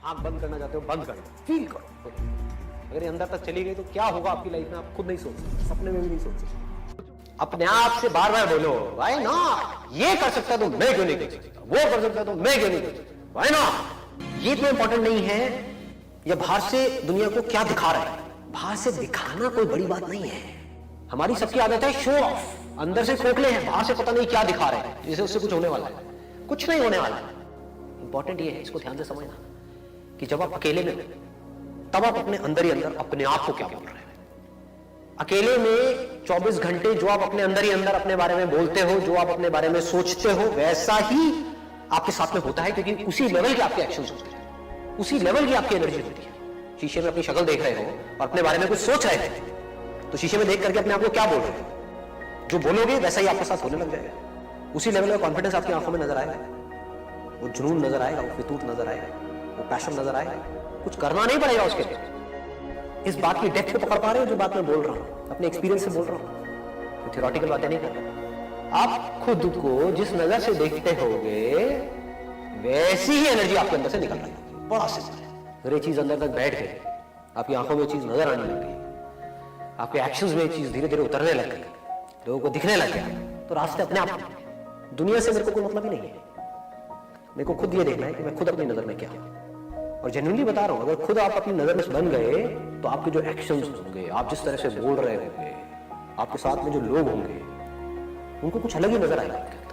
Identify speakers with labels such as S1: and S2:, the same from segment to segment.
S1: आंख बंद करना चाहते हो, बंद करो, फील करो। अगर ये अंदर तक चली गई तो क्या होगा आपकी लाइफ में, आप खुद नहीं सोच सकते, सपने में भी नहीं सोच सकते। अपने आप से बार बार बोलो, भाई ना ये कर सकता तो मैं क्यों नहीं कर सकता, वो कर सकता तो मैं क्यों नहीं कर सकता, भाई ना। ये इतना इंपॉर्टेंट नहीं है ये बाहर से दुनिया को क्या दिखा रहा है। बाहर से दिखाना कोई बड़ी बात नहीं है। हमारी सबकी आदत है शो ऑफ, अंदर से खोखले हैं, बाहर से पता नहीं क्या दिखा रहे हैं, जिसे उससे कुछ होने वाला है। कुछ नहीं होने वाला है। इंपॉर्टेंट ये है, इसको ध्यान से समझना कि जब आप अकेले में तब आप अपने अंदर ही अंदर अपने आप को क्या बोल रहे हैं। अकेले में 24 घंटे जो आप अपने अंदर ही अंदर अपने बारे में बोलते हो, जो आप अपने बारे में सोचते हो, वैसा ही आपके साथ में होता है, क्योंकि उसी लेवल के आपके एक्शंस होते हैं, उसी लेवल की आपकी एनर्जी होती है। शीशे में अपनी शक्ल देख रहे हो और अपने बारे में कुछ सोच रहे हो, तो शीशे में देख करके अपने आप को क्या बोल रहे हो, जो बोलोगे वैसा ही आपके साथ होने लग जाएगा। उसी लेवल का कॉन्फिडेंस आपकी आंखों में नजर आएगा, वो जुनून नजर आएगा, वो फितूर नजर आएगा, वो पैशन नजर आएगा। कुछ करना नहीं पड़ेगा उसके लिए। इस बात की डेप्थ पे पकड़ पा रहे हो जो बात मैं बोल रहा हूं, अपने एक्सपीरियंस से बोल रहा हूं, तो थ्योरेटिकल बातें नहीं कर रहा। आप खुद को जिस नजर से देखते होगे वैसी ही एनर्जी आपके अंदर से निकल रही है। बड़ा सिंपल है। अगर ये चीज अंदर तक बैठ गई, आपकी आंखों में चीज नजर आने लग गई, आपके एक्शंस में चीज धीरे धीरे उतरने लग गई, लोगों को दिखने लग गया, तो रास्ते अपने आप। दुनिया से मेरे को कोई मतलब ही नहीं है। मेरे को खुद ये देखना है कि मैं खुद अपनी नजर में क्या हूं। और जेन्युइनली बता रहा हूं, अगर खुद आप अपनी नजर में बन गए तो आपके जो एक्शंस होंगे, आप जिस तरह से बोल रहे होंगे, आपके साथ में जो लोग होंगे, उनको कुछ अलग ही नजर आएगा आपके अंदर।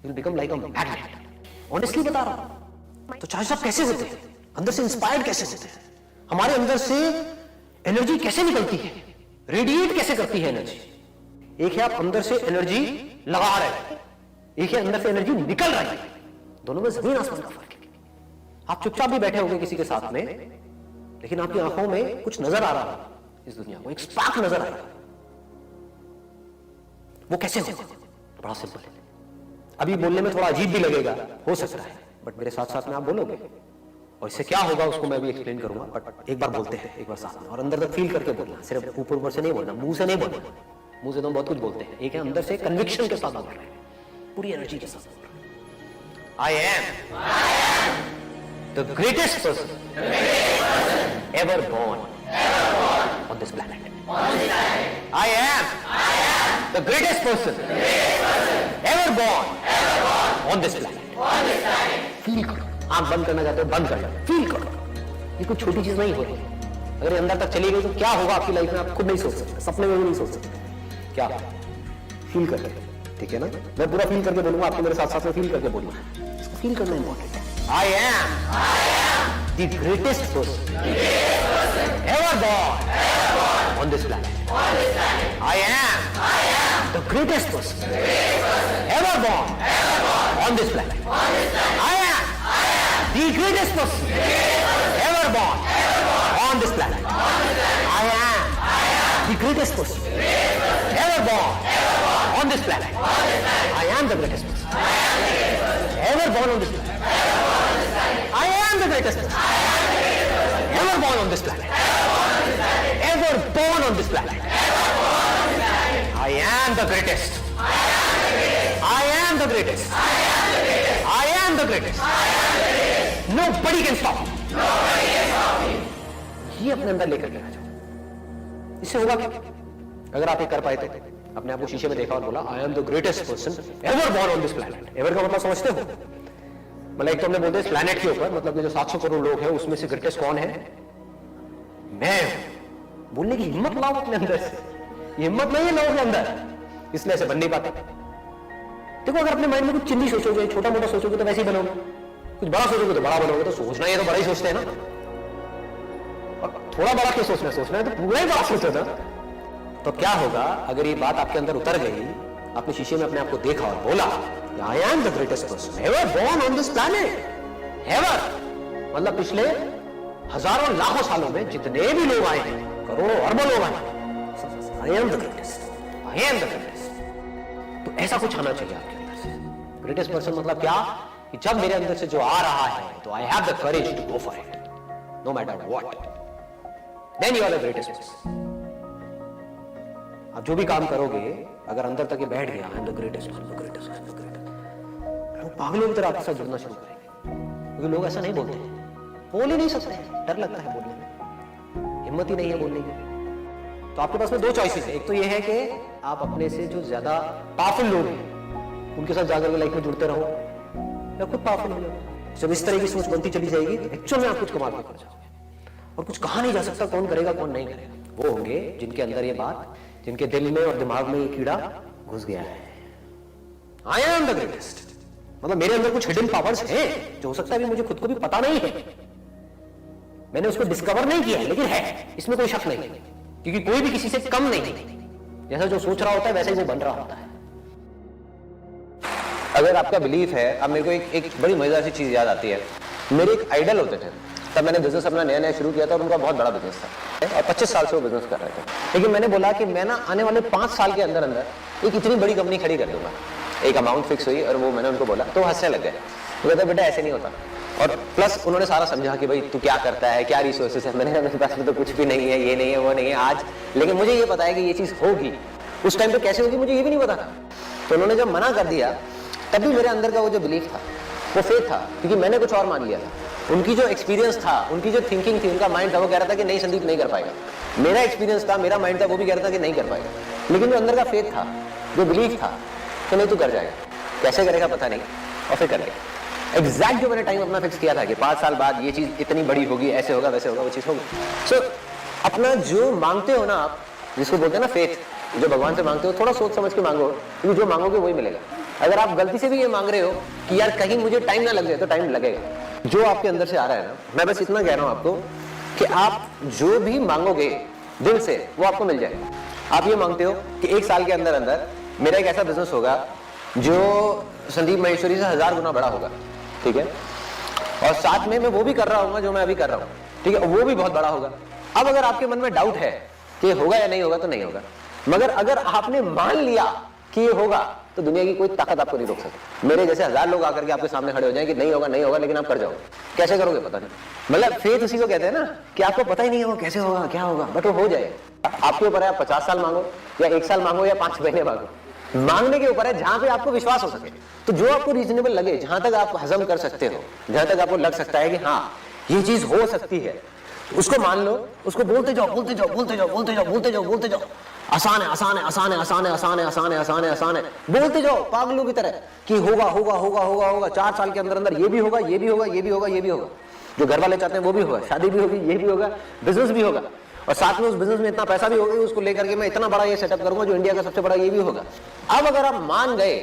S1: You'll become like a magnet। Honestly बता रहा हूं। तो चाहे सब कैसे होते हैं, अंदर से इंस्पायर्ड कैसे होते हैं, हमारे अंदर से एनर्जी कैसे निकलती है, रेडिएट कैसे करती है एनर्जी। एक है आप अंदर से एनर्जी लगा रहे हैं, एक है अंदर से एनर्जी निकल रही है। दोनों में जमीन आसमान का फर्क है। आप चुपचाप भी बैठे होंगे किसी के साथ में, लेकिन आपकी आंखों में कुछ नजर आ रहा है, इस दुनिया को एक स्पार्क नजर आ रहा है। वो कैसे होगा? बड़ा सिंपल है। अभी बोलने में थोड़ा अजीब भी लगेगा, हो सकता है, बट मेरे साथ साथ में आप बोलोगे और इससे क्या होगा उसको मैं भी एक्सप्लेन करूंगा। बट एक बार बोलते हैं, एक बार साथ में, और अंदर तक फील करके बोलना, सिर्फ ऊपर ऊपर से नहीं बोलना, मुंह से नहीं बोलना। मुंह से तो बहुत कुछ बोलते हैं, एक है अंदर से कन्विक्शन के साथ बोल रहे हैं, पूरी एनर्जी के साथ बोल रहे हैं। I am the greatest person ever born on this planet. I am the greatest person ever born on this planet. Feel करो। आंख बंद करना चाहते हो, बंद कर लो, फील करो। ये कोई छोटी चीज नहीं हो रही। अगर ये अंदर तक चली गई तो क्या होगा आपकी लाइफ में, आप खुद नहीं सोच सकते, सपने में भी नहीं सोच सकते। क्या फील कर रहे, ठीक है ना? मैं पूरा फील करके बोलूंगा, आपको मेरे साथ साथ में फील करके बोलूंगा। इसको फील करना इंपॉर्टेंट है। I am the greatest person ever born on this planet. I am the greatest person ever born on this planet. I am the greatest person ever born on this planet. I am the greatest person ever born on this planet. I am the greatest person ever born on this planet. I am the greatest ever born on this planet. Ever born on this planet. I am the greatest. I am the greatest. I am the greatest. Nobody can stop me. ये अपने अंदर लेकर के आ जाओ। इससे होगा क्या? अगर आप ये कर पाए तो अपने आप को शीशे में देखा और बोला, I am the greatest person ever born on this planet. Ever का मतलब समझते हो? मतलब एक तो हमने बोलते हैं इस प्लैनेट के ऊपर, मतलब कि जो 700 करोड़ लोग हैं उसमें से ग्रेटेस्ट कौन है? मैं। बोलने की हिम्मत लाओ अपने अंदर से। ये हिम्मत नहीं है लोगों के अंदर, इसलिए ऐसे बन नहीं पाते। देखो, अगर अपने माइंड में कुछ चिल्ली सोचोगे, छोटा मोटा सोचोगे तो वैसे ही बनोगे, कुछ बड़ा सोचोगे तो बड़ा बनोगे। तो सोचना है तो बड़ा ही सोचते हैं ना, और थोड़ा बड़ा क्यों सोचना है तो पूरा ही बड़ा सोचो ना। तो क्या होगा अगर ये बात आपके अंदर उतर गई, आपने शीशे में अपने आप को देखा और बोला, I am the greatest person ever born on this planet. Ever मतलब पिछले हजारों लाखों सालों में जितने भी लोग आए हैं, करोड़ों अरबों लोग आए हैं, I am the greatest. I am the greatest. तो ऐसा कुछ आना चाहिए आपके अंदर से। ग्रेटेस्ट पर्सन मतलब क्या? कि जब मेरे अंदर से जो आ रहा है तो I have the courage to go for it, no matter what. Then you are the greatest person. आप जो भी काम करोगे, अगर अंदर तक ये बैठ गया, I am the greatest, I am the greatest, I am the greatest, लोग पागलों की तरह आपके साथ जुड़ना शुरू करेंगे। क्योंकि लोग ऐसा नहीं बोलते, बोल ही नहीं सकते हैं, डर लगता है बोलने में, हिम्मत ही नहीं है बोलने की। तो आपके पास में दो चॉइसेस है, एक तो ये है कि आप अपने से जो ज्यादा पावरफुल लोग हैं उनके साथ जाकर के लाइफ में जुड़ते रहो, या खुद पावरफुल हो जाओ। जब इस तरह की सोच बनती चली जाएगी तो एक्चुअल में आप कुछ कमाल कर जाओगे। और कुछ कहा नहीं जा सकता कौन करेगा कौन नहीं करेगा। वो होंगे जिनके अंदर ये बात, जिनके दिल में और दिमाग में ये कीड़ा घुस गया है, आई एम द ग्रेटेस्ट, मतलब मेरे अंदर कुछ हिडन पावर्स हैं जो हो सकता है अभी मुझे खुद को भी पता नहीं है, मैंने उसको डिस्कवर नहीं किया है, लेकिन है, इसमें कोई शक नहीं, क्योंकि कोई भी किसी से कम नहीं, जैसा जो सोच रहा होता है वैसे ही वो बन रहा होता है।
S2: अगर आपका बिलीफ है, अब मेरे को एक बड़ी मजेदार सी चीज याद आती है। मेरे एक आइडल होते थे, तब मैंने बिजनेस अपना नया नया शुरू किया था और उनका बहुत बड़ा बिजनेस था और 25 साल से वो बिजनेस कर रहे थे। लेकिन मैंने बोला कि मैं ना आने वाले 5 साल के अंदर अंदर एक इतनी बड़ी कंपनी खड़ी कर दूंगा। एक अमाउंट फिक्स हुई और वो मैंने उनको बोला तो हंसने लग गए, वो कहते बेटा ऐसे नहीं होता। और प्लस उन्होंने सारा समझा कि भाई तू क्या करता है, क्या रिसोर्सेस है। मैंने कहा मेरे पास में तो कुछ भी नहीं है, ये नहीं है, वो नहीं है आज, लेकिन मुझे ये पता है कि ये चीज होगी। उस टाइम पे कैसे होगी मुझे ये भी नहीं पता था। तो उन्होंने जब मना कर दिया तब भी मेरे अंदर का वो जो बिलीफ था वो फेक था, क्योंकि मैंने कुछ और मान लिया था। उनकी जो एक्सपीरियंस था, उनकी जो थिंकिंग थी, उनका माइंड था, वो कह रहा था कि नहीं संदीप नहीं कर पाएगा। मेरा एक्सपीरियंस था, मेरा माइंड था, वो भी कह रहा था कि नहीं कर पाएगा। लेकिन जो अंदर का फेथ था, जो बिलीफ था कि नहीं तू कर जाएगा, कैसे करेगा पता नहीं, और फिर कर लिया। एग्जैक्ट जो मैंने टाइम अपना फिक्स किया था कि 5 साल बाद ये चीज इतनी बड़ी होगी, ऐसे होगा वैसे होगा, वो चीज होगी। सो अपना जो मांगते हो ना आप, जिसको बोलते हैं ना फेथ, जो भगवान से मांगते हो थोड़ा सोच समझ के मांगो, क्योंकि जो मांगोगे वही मिलेगा। अगर आप गलती से भी ये मांग रहे हो कि यार कहीं मुझे टाइम ना लग जाए, तो टाइम लगेगा। जो आपके अंदर से आ रहा है ना, मैं बस इतना कह रहा हूं आपको कि आप जो भी मांगोगे दिल से वो आपको मिल जाएगा। आप ये मांगते हो कि 1 साल के अंदर अंदर मेरा एक ऐसा बिजनेस होगा जो संदीप महेश्वरी से 1000 गुना बड़ा होगा, ठीक है, और साथ में मैं वो भी कर रहा हूँ जो मैं अभी कर रहा हूँ, ठीक है, वो भी बहुत बड़ा होगा। अब अगर आपके मन में डाउट है कि होगा या नहीं होगा तो नहीं होगा, मगर अगर आपने मान लिया कि ये होगा तो दुनिया की कोई ताकत आपको नहीं रोक सकती। मेरे जैसे 1000 लोग आकर के आपके सामने खड़े हो जाएं कि नहीं होगा नहीं होगा, लेकिन आप कर जाओगे। कैसे करोगे पता नहीं, मतलब फेथ उसी को कहते हैं ना कि आपको पता ही नहीं है वो कैसे होगा क्या होगा, बट वो हो जाएगा। आपके ऊपर है, आप 50 साल मांगो या 1 साल मांगो या 5 महीने मांगो, मांगने के ऊपर है जहां पे आपको विश्वास हो सके। तो जो आपको रीजनेबल लगे, जहां तक आप हजम कर सकते हो, जहां तक आपको लग सकता है कि हाँ ये चीज हो सकती है, उसको मान लो, उसको बोलते जाओ बोलते जाओ बोलते जाओ बोलते जाओ बोलते जाओ बोलते जाओ। आसान है आसान है आसान है आसान है आसान है आसान है आसान है आसान है, बोलते जाओ पागलों की तरह कि होगा होगा होगा होगा होगा। 4 साल के अंदर अंदर ये भी होगा ये भी होगा ये भी होगा ये भी होगा, जो घर वाले चाहते हैं वो भी होगा, शादी भी होगी, ये भी होगा, बिजनेस भी होगा, और साथ में उस बिजनेस में इतना पैसा भी होगा, उसको लेकर के मैं इतना बड़ा ये सेटअप करूंगा जो इंडिया का सबसे बड़ा ये भी होगा। अब अगर आप मान गए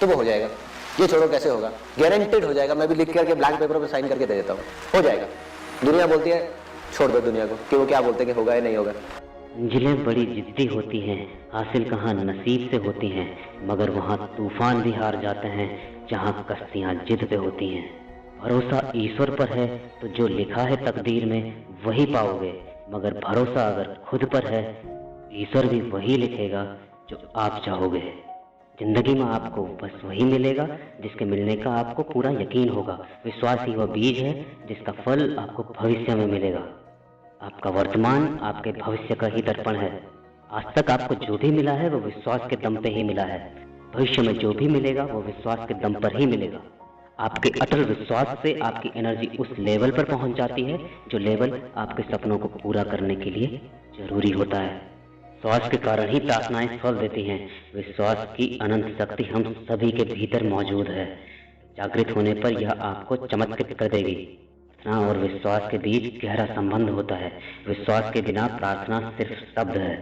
S2: तो वो हो जाएगा। ये छोड़ो कैसे होगा, गारंटेड हो जाएगा। मैं भी लिख करके ब्लैंक पेपर पर साइन करके दे देता हूँ, हो जाएगा। दुनिया बोलती है छोड़ दो दुनिया को कि वो क्या बोलते हैं कि होगा या नहीं होगा।
S3: मंजिलें बड़ी जिद्दी होती हैं, हासिल कहाँ नसीब से होती हैं, मगर वहाँ तूफान भी हार जाते हैं जहाँ कश्तियाँ जिद पे होती हैं। भरोसा ईश्वर पर है तो जो लिखा है तकदीर में वही पाओगे, मगर भरोसा अगर खुद पर है ईश्वर भी वही लिखेगा जो आप चाहोगे। जिंदगी में आपको बस वही मिलेगा जिसके मिलने का आपको पूरा यकीन होगा। विश्वास ही वह बीज है जिसका फल आपको भविष्य में मिलेगा। आपका वर्तमान आपके भविष्य का ही दर्पण है। आज तक आपको जो भी मिला है वो विश्वास के दम पे ही मिला है। भविष्य में जो भी मिलेगा वो विश्वास के दम पर ही मिलेगा। आपके अटल विश्वास से आपकी एनर्जी उस लेवल पर पहुंच जाती है जो लेवल आपके सपनों को पूरा करने के लिए जरूरी होता है। विश्वास के कारण ही प्रार्थनाएं फल देती हैं। विश्वास की अनंत शक्ति हम सभी के भीतर मौजूद है। जागृत होने पर यह आपको चमत्कृत कर देगी। प्रार्थना और विश्वास के बीच गहरा संबंध होता है। विश्वास के बिना प्रार्थना सिर्फ शब्द है।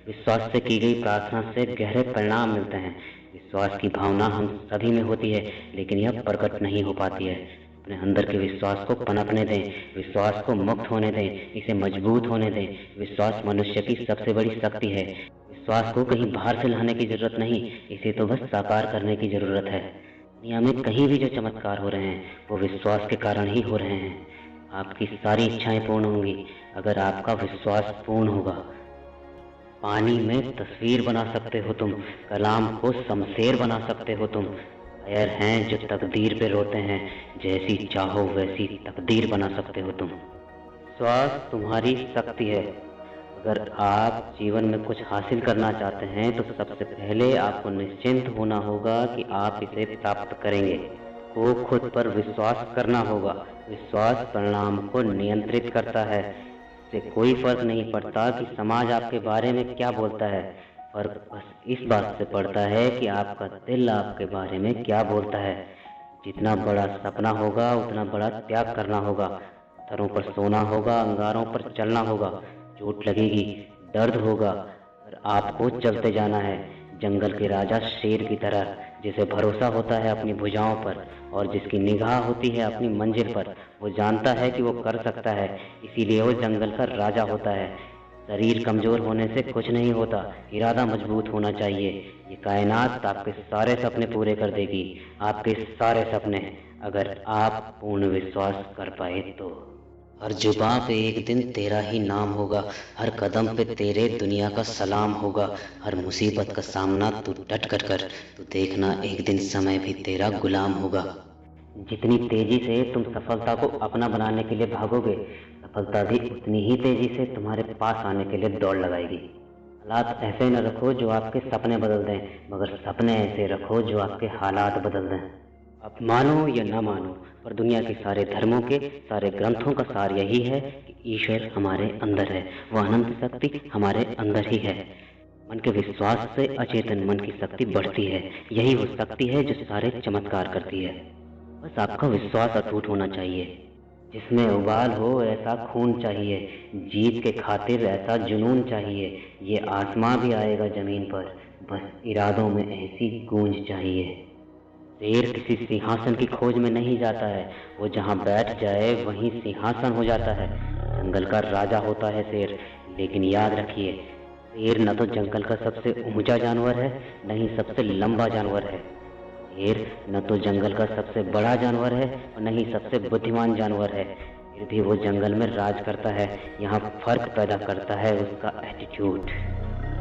S3: विश्वास से की गई प्रार्थना से गहरे परिणाम मिलते हैं। विश्वास की भावना हम सभी में होती है, लेकिन यह प्रकट नहीं हो पाती है। अपने अंदर के विश्वास को पनपने दें, विश्वास को मुक्त होने दें, इसे मजबूत होने दें। विश्वास मनुष्य की सबसे बड़ी शक्ति है। विश्वास को कहीं बाहर से लाने की जरूरत नहीं, इसे तो बस साकार करने की जरूरत है। दुनिया में कहीं भी जो चमत्कार हो रहे हैं वो विश्वास के कारण ही हो रहे हैं। आपकी सारी इच्छाएं पूर्ण होंगी अगर आपका विश्वास पूर्ण होगा। पानी में तस्वीर बना सकते हो तुम, कलाम को शमशेर बना सकते हो तुम। पैर हैं जो तकदीर पे रोते हैं, जैसी चाहो वैसी तकदीर बना सकते हो तुम। विश्वास तुम्हारी शक्ति है। अगर आप जीवन में कुछ हासिल करना चाहते हैं तो सबसे पहले आपको निश्चिंत होना होगा कि आप इसे प्राप्त करेंगे। आपको खुद पर विश्वास करना होगा। विश्वास परिणाम को नियंत्रित करता है। इससे कोई फर्क नहीं पड़ता कि समाज आपके बारे में क्या बोलता है। फर्क बस इस बात से पड़ता है कि आपका दिल आपके बारे में क्या बोलता है। जितना बड़ा सपना होगा उतना बड़ा त्याग करना होगा। पत्थरों पर सोना होगा, अंगारों पर चलना होगा। चोट लगेगी, दर्द होगा, पर आपको चलते जाना है। जंगल के राजा शेर की तरह, जिसे भरोसा होता है अपनी भुजाओं पर और जिसकी निगाह होती है अपनी मंजिल पर। वो जानता है कि वो कर सकता है, इसीलिए वो जंगल का राजा होता है। शरीर कमजोर होने से कुछ नहीं होता, इरादा मजबूत होना चाहिए। ये कायनात आपके सारे सपने पूरे कर देगी, आपके सारे सपने, अगर आप पूर्ण विश्वास कर पाए तो। हर जुबां पे एक दिन तेरा ही नाम होगा, हर कदम पे तेरे दुनिया का सलाम होगा। हर मुसीबत का सामना तू डट कर कर, तू देखना एक दिन समय भी तेरा गुलाम होगा। जितनी तेजी से तुम सफलता को अपना बनाने के लिए भागोगे, सफलता भी उतनी ही तेजी से तुम्हारे पास आने के लिए दौड़ लगाएगी। हालात ऐसे न रखो जो आपके सपने बदल दें, मगर सपने ऐसे रखो जो आपके हालात बदल दें। आप मानो या न मानो, पर दुनिया के सारे धर्मों के, सारे ग्रंथों का सार यही है कि ईश्वर हमारे अंदर है। वह अनंत शक्ति हमारे अंदर ही है। मन के विश्वास से अचेतन मन की शक्ति बढ़ती है। यही वो शक्ति है जो सारे चमत्कार करती है। बस आपका विश्वास अटूट होना चाहिए। जिसमें उबाल हो ऐसा खून चाहिए, जीत के खातिर ऐसा जुनून चाहिए। ये आसमां भी आएगा जमीन पर, बस इरादों में ऐसी गूंज चाहिए। शेर किसी सिंहासन की खोज में नहीं जाता है, वो जहाँ बैठ जाए वहीं सिंहासन हो जाता है। जंगल का राजा होता है शेर, लेकिन याद रखिए, शेर न तो जंगल का सबसे ऊंचा जानवर है, न ही सबसे लंबा जानवर है। शेर न तो जंगल का सबसे बड़ा जानवर है और न ही सबसे बुद्धिमान जानवर है। फिर भी वो जंगल में राज करता है। यहाँ फर्क पैदा करता है उसका एटीट्यूड।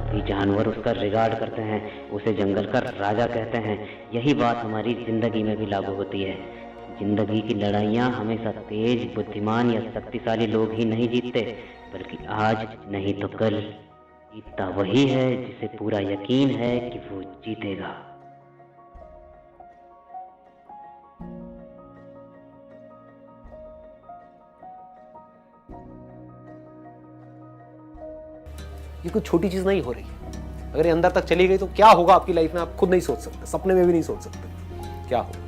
S3: सभी जानवर उसका रिगार्ड करते हैं, उसे जंगल का राजा कहते हैं। यही बात हमारी जिंदगी में भी लागू होती है। जिंदगी की लड़ाइयाँ हमेशा तेज, बुद्धिमान या शक्तिशाली लोग ही नहीं जीतते, बल्कि आज नहीं तो कल जीतता वही है जिसे पूरा यकीन है कि वो जीतेगा।
S1: ये कोई छोटी चीज नहीं हो रही है। अगर ये अंदर तक चली गई तो क्या होगा आपकी लाइफ में, आप खुद नहीं सोच सकते, सपने में भी नहीं सोच सकते क्या होगा।